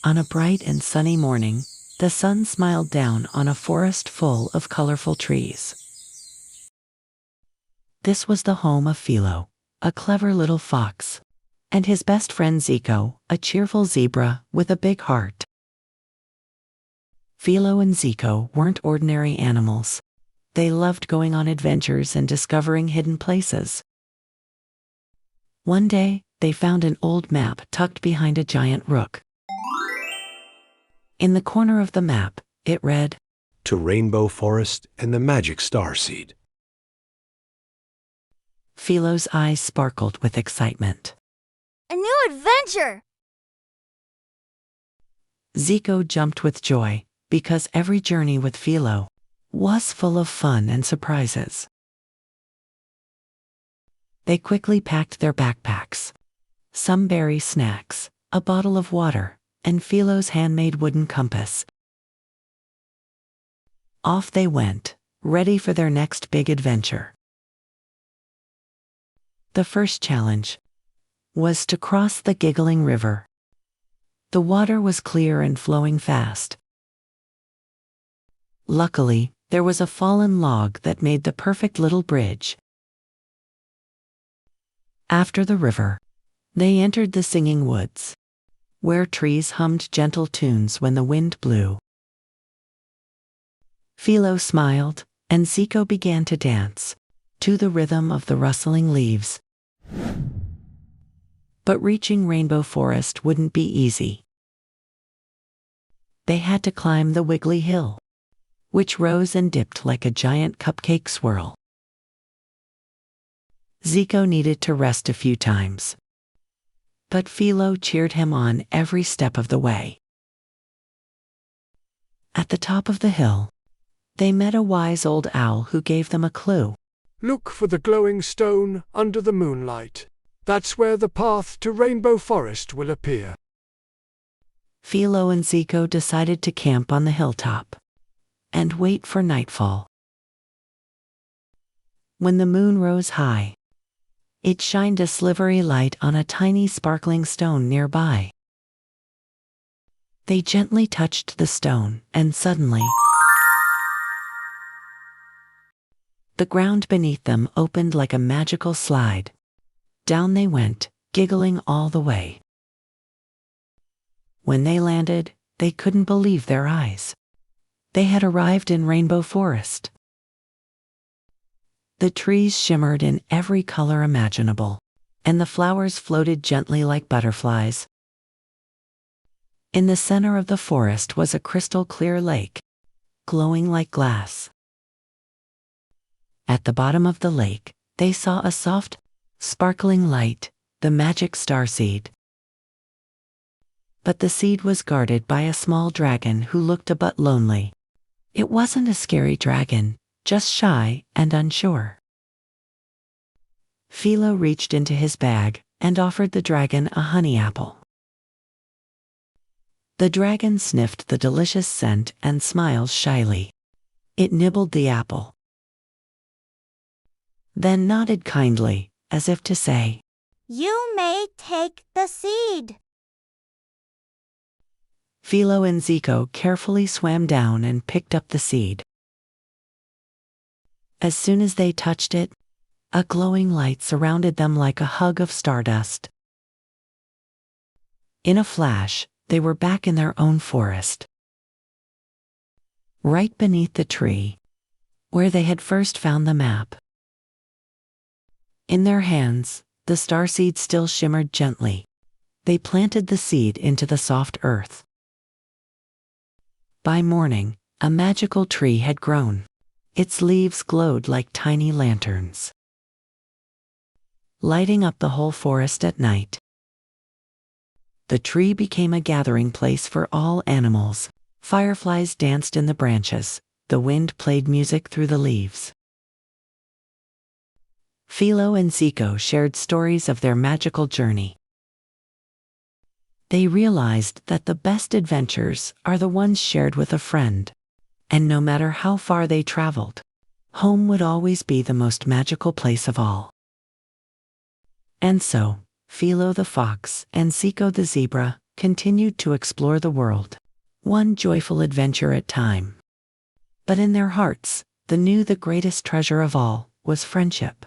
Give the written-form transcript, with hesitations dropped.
On a bright and sunny morning, the sun smiled down on a forest full of colorful trees. This was the home of Filo, a clever little fox, and his best friend Zeko, a cheerful zebra with a big heart. Filo and Zeko weren't ordinary animals. They loved going on adventures and discovering hidden places. One day, they found an old map tucked behind a giant rook. In the corner of the map, it read, "To Rainbow Forest and the Magic Star Seed." Filo's eyes sparkled with excitement. A new adventure! Zeko jumped with joy, because every journey with Filo was full of fun and surprises. They quickly packed their backpacks, some berry snacks, a bottle of water, and Filo's handmade wooden compass. Off they went, ready for their next big adventure. The first challenge was to cross the giggling river. The water was clear and flowing fast. Luckily, there was a fallen log that made the perfect little bridge. After the river, they entered the singing woods, where trees hummed gentle tunes when the wind blew. Filo smiled, and Zeko began to dance, to the rhythm of the rustling leaves. But reaching Rainbow Forest wouldn't be easy. They had to climb the wiggly hill, which rose and dipped like a giant cupcake swirl. Zeko needed to rest a few times, but Filo cheered him on every step of the way. At the top of the hill, they met a wise old owl who gave them a clue. "Look for the glowing stone under the moonlight. That's where the path to Rainbow Forest will appear." Filo and Zeko decided to camp on the hilltop and wait for nightfall. When the moon rose high, it shined a slivery light on a tiny sparkling stone nearby. They gently touched the stone, and suddenly, the ground beneath them opened like a magical slide. Down they went, giggling all the way. When they landed, they couldn't believe their eyes. They had arrived in Rainbow Forest. The trees shimmered in every color imaginable, and the flowers floated gently like butterflies. In the center of the forest was a crystal-clear lake, glowing like glass. At the bottom of the lake, they saw a soft, sparkling light, the magic starseed. But the seed was guarded by a small dragon who looked a bit lonely. It wasn't a scary dragon, just shy and unsure. Filo reached into his bag and offered the dragon a honey apple. The dragon sniffed the delicious scent and smiled shyly. It nibbled the apple, then nodded kindly, as if to say, "You may take the seed." Filo and Zeko carefully swam down and picked up the seed. As soon as they touched it, a glowing light surrounded them like a hug of stardust. In a flash, they were back in their own forest, right beneath the tree, where they had first found the map. In their hands, the starseed still shimmered gently. They planted the seed into the soft earth. By morning, a magical tree had grown. Its leaves glowed like tiny lanterns, lighting up the whole forest at night. The tree became a gathering place for all animals. Fireflies danced in the branches. The wind played music through the leaves. Filo and Zeko shared stories of their magical journey. They realized that the best adventures are the ones shared with a friend. And no matter how far they traveled, home would always be the most magical place of all. And so, Filo the fox and Zeko the zebra continued to explore the world, one joyful adventure at a time. But in their hearts, they knew the greatest treasure of all was friendship.